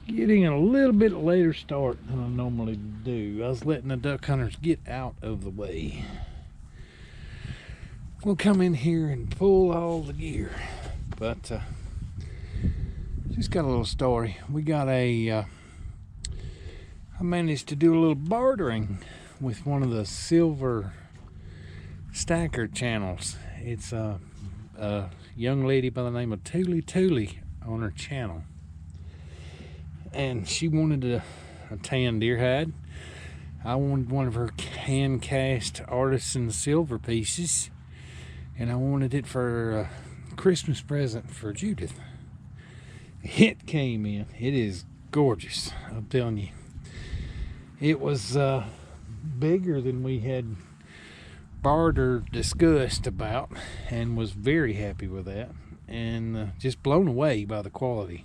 Getting a little bit later start than I normally do. I was letting the duck hunters get out of the way. We'll come in here and pull all the gear. But just got a little story. We got I managed to do a little bartering with one of the silver stacker channels. It's a young lady by the name of Toolie on her channel. And she wanted a tan deer hide. I wanted one of her hand cast artisan silver pieces, and I wanted it for a Christmas present for Judith. It came in. It is gorgeous, I'm telling you. It was bigger than we had barter discussed about, and was very happy with that, and just blown away by the quality.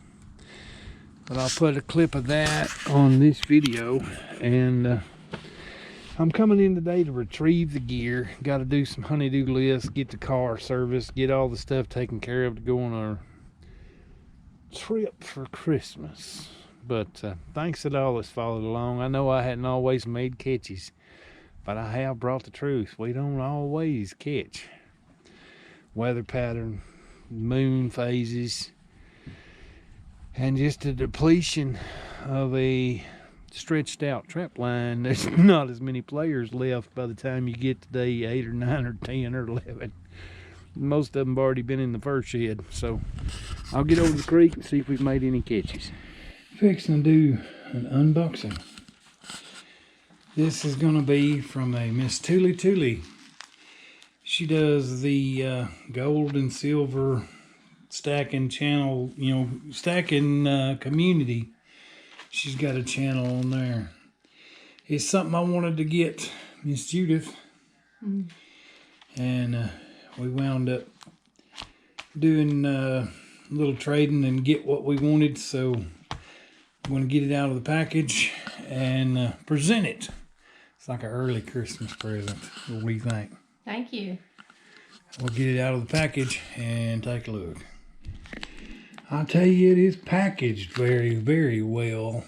But I'll put a clip of that on this video, and I'm coming in today to retrieve the gear. Got to do some honey-do lists, get the car serviced, get all the stuff taken care of to go on our trip for Christmas. But thanks to all that's followed along. I know I hadn't always made catches, but I have brought the truth. We don't always catch. Weather pattern, moon phases, and just a depletion of a stretched out trap line. There's not as many players left by the time you get to day 8 or 9 or 10 or 11. Most of them have already been in the fur shed. So I'll get over the creek and see if we've made any catches. Fixing to do an unboxing. This is going to be from a Miss Toolie. She does the gold and silver stacking channel, stacking community. She's got a channel on there. It's something I wanted to get Miss Judith, and we wound up doing a little trading and get what we wanted. So I'm going to get it out of the package and present it. It's like an early Christmas present. What do you think? Thank you. We'll get it out of the package and take a look. I'll tell you, it is packaged very, very well.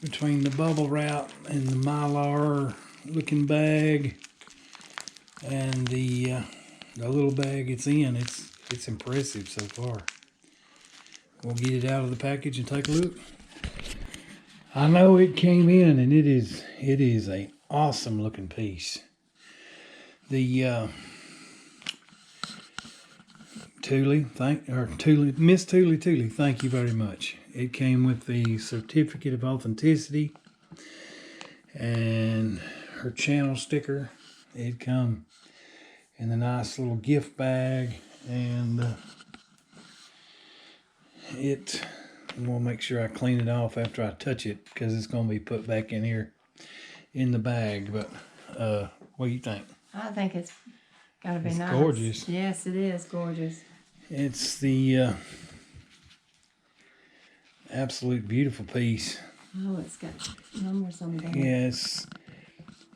Between the bubble wrap and the Mylar looking bag and the little bag it's in, it's impressive so far. We'll get it out of the package and take a look. I know it came in, and it is an awesome looking piece. The Miss Toolie, thank you very much. It came with the certificate of authenticity and her channel sticker. It come in a nice little gift bag, and I'm gonna make sure I clean it off after I touch it, because it's gonna be put back in here in the bag. But what do you think? I think it's gotta be nice. Gorgeous. Yes, it is gorgeous. It's the absolute beautiful piece. Oh, it's got numbers on there. Yes,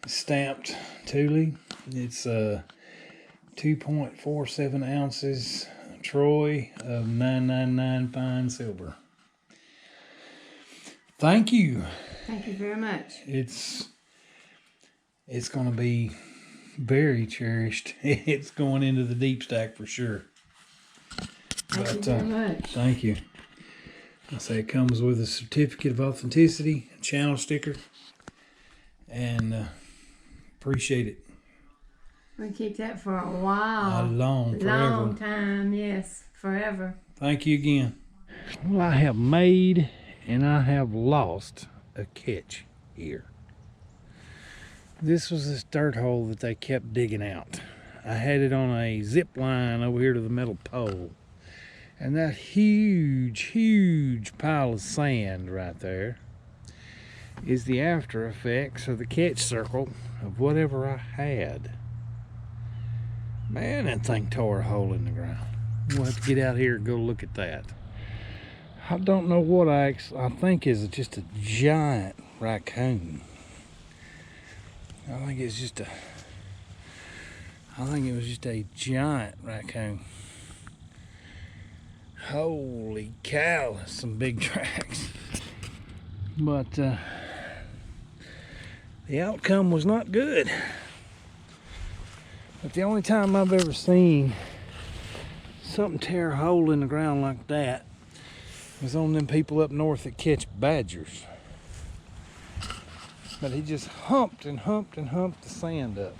stamped Toolie. It's 2.47 ounces Troy of 999 fine silver. Thank you. Thank you very much. It's going to be very cherished. It's going into the deep stack for sure. Thank you very much. Thank you. I say it comes with a certificate of authenticity, a channel sticker, and appreciate it. We'll keep that for a while. Long time, yes, forever. Thank you again. Well, I have made and I have lost a catch here. This was this dirt hole that they kept digging out. I had it on a zip line over here to the metal pole. And that huge pile of sand right there is the after effects of the catch circle of whatever I had. Man, that thing tore a hole in the ground. We'll have to get out here and go look at that. I don't know what I think is just a giant raccoon. I think it was just a giant raccoon. Holy cow, that's some big tracks. But the outcome was not good. But the only time I've ever seen something tear a hole in the ground like that was on them people up north that catch badgers. But he just humped and humped and humped the sand up.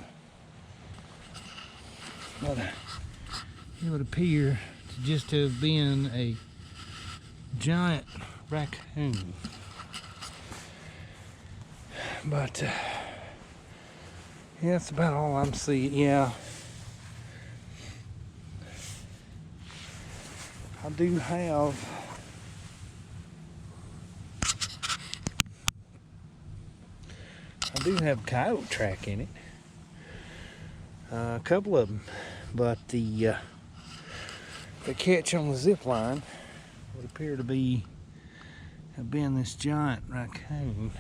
But it would appear to just have been a giant raccoon. But yeah, that's about all I'm seeing. Yeah, I do have coyote track in it. A couple of them, but the catch on the zip line would appear to have been this giant raccoon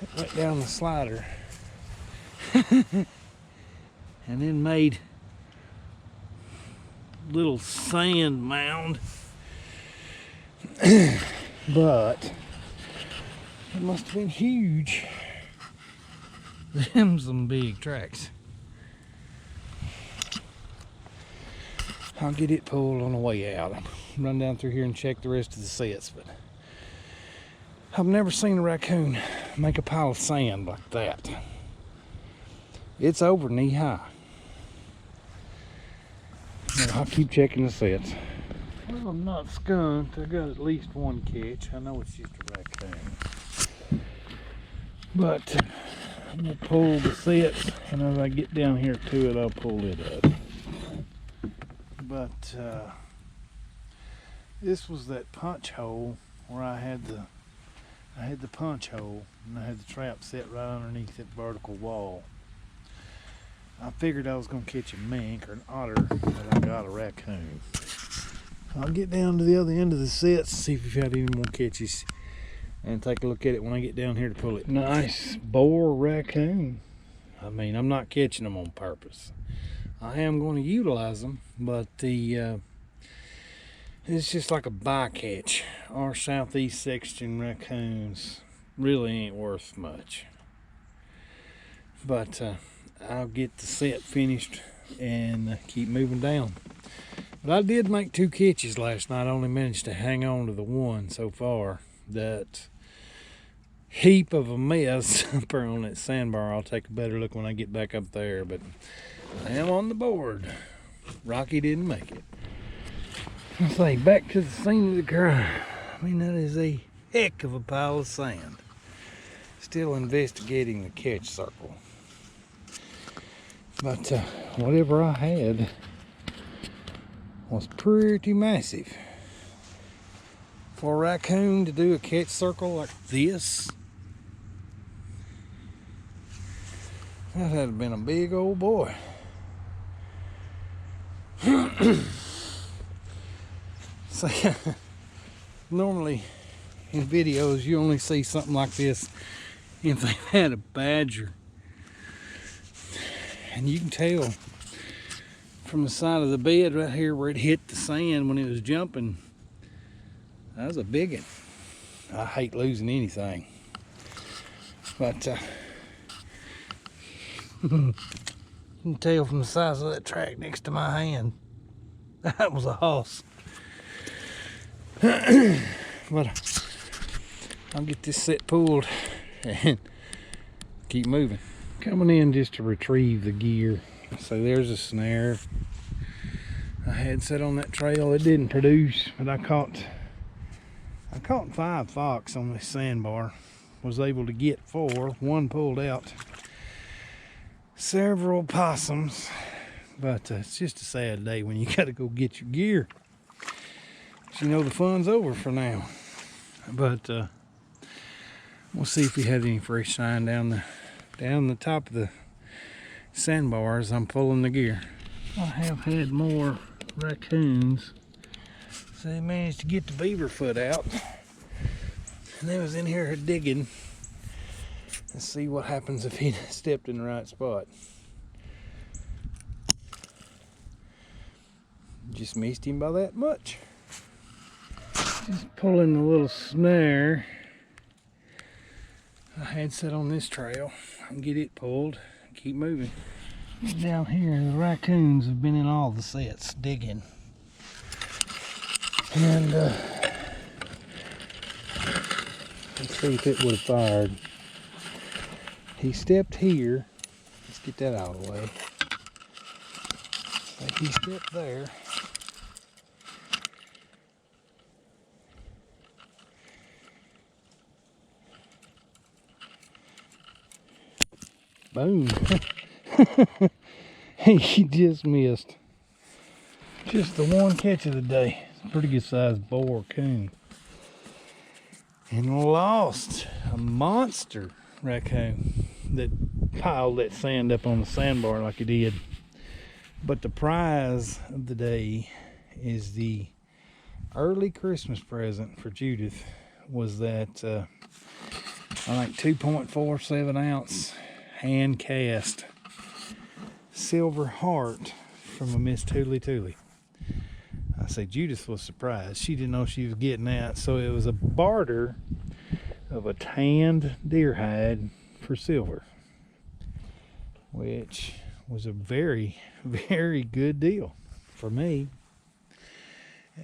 that went down the slider and then made a little sand mound. But it must have been huge. Them some big tracks. I'll get it pulled on the way out. I'll run down through here and check the rest of the sets, but I've never seen a raccoon make a pile of sand like that. It's over knee high. But I'll keep checking the sets. Well, I'm not skunked. I got at least one catch. I know it's just a raccoon. But I'm gonna pull the sets, and as I get down here to it, I'll pull it up. But this was that punch hole where I had the punch hole, and I had the trap set right underneath that vertical wall. I figured I was gonna catch a mink or an otter, but I got a raccoon. I'll get down to the other end of the sets and see if we've had any more catches, and take a look at it when I get down here to pull it. Nice boar raccoon. I mean, I'm not catching them on purpose. I am going to utilize them, but it's just like a bycatch. Our southeast section raccoons really ain't worth much. But I'll get the set finished and keep moving down. But I did make 2 catches last night. I only managed to hang on to the one so far. That heap of a mess up there on that sandbar. I'll take a better look when I get back up there, but I am on the board. Rocky didn't make it. I'll say, back to the scene of the crime. I mean, that is a heck of a pile of sand. Still investigating the catch circle. But whatever I had was pretty massive. For a raccoon to do a catch circle like this, that had been a big old boy. So, normally in videos you only see something like this if they've had a badger. And you can tell from the side of the bed right here where it hit the sand when it was jumping. That was a big one. I hate losing anything. But you can tell from the size of that track next to my hand. That was a hoss. But I'll get this set pulled and keep moving. Coming in just to retrieve the gear. So there's a snare I had set on that trail. It didn't produce, but I caught 5 fox on this sandbar. Was able to get 4. 1 pulled out. Several possums. But it's just a sad day when you gotta go get your gear. So you know the fun's over for now. But we'll see if we have any fresh sign down the top of the sandbars. I'm pulling the gear. I have had more raccoons. So they managed to get the beaver foot out. And they was in here digging. Let's see what happens if he stepped in the right spot. just missed him by that much. Just pulling the little snare I had set on this trail and get it pulled and keep moving. Down here, the raccoons have been in all the sets digging. And let's see if it would have fired. He stepped here. Let's get that out of the way. He stepped there. Boom. He just missed. Just the one catch of the day. It's a pretty good sized boar coon. And lost a monster raccoon that piled that sand up on the sandbar like he did. But the prize of the day is the early Christmas present for Judith was that I think 2.47 ounce hand cast silver heart from a Miss Tooly Tooly. I say Judith was surprised. She didn't know she was getting that. So it was a barter of a tanned deer hide for silver, which was a very, very good deal for me.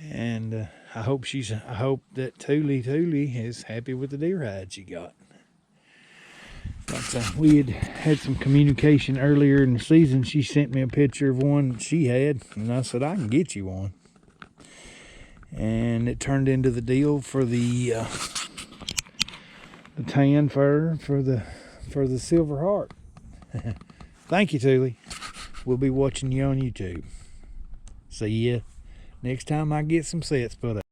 And I hope that Tooly Tooly is happy with the deer hide she got. But we had some communication earlier in the season. She sent me a picture of one that she had, and I said I can get you one. And it turned into the deal for the tan fur for the silver heart. Thank you, Tooly. We'll be watching you on YouTube. See ya next time I get some sets put up.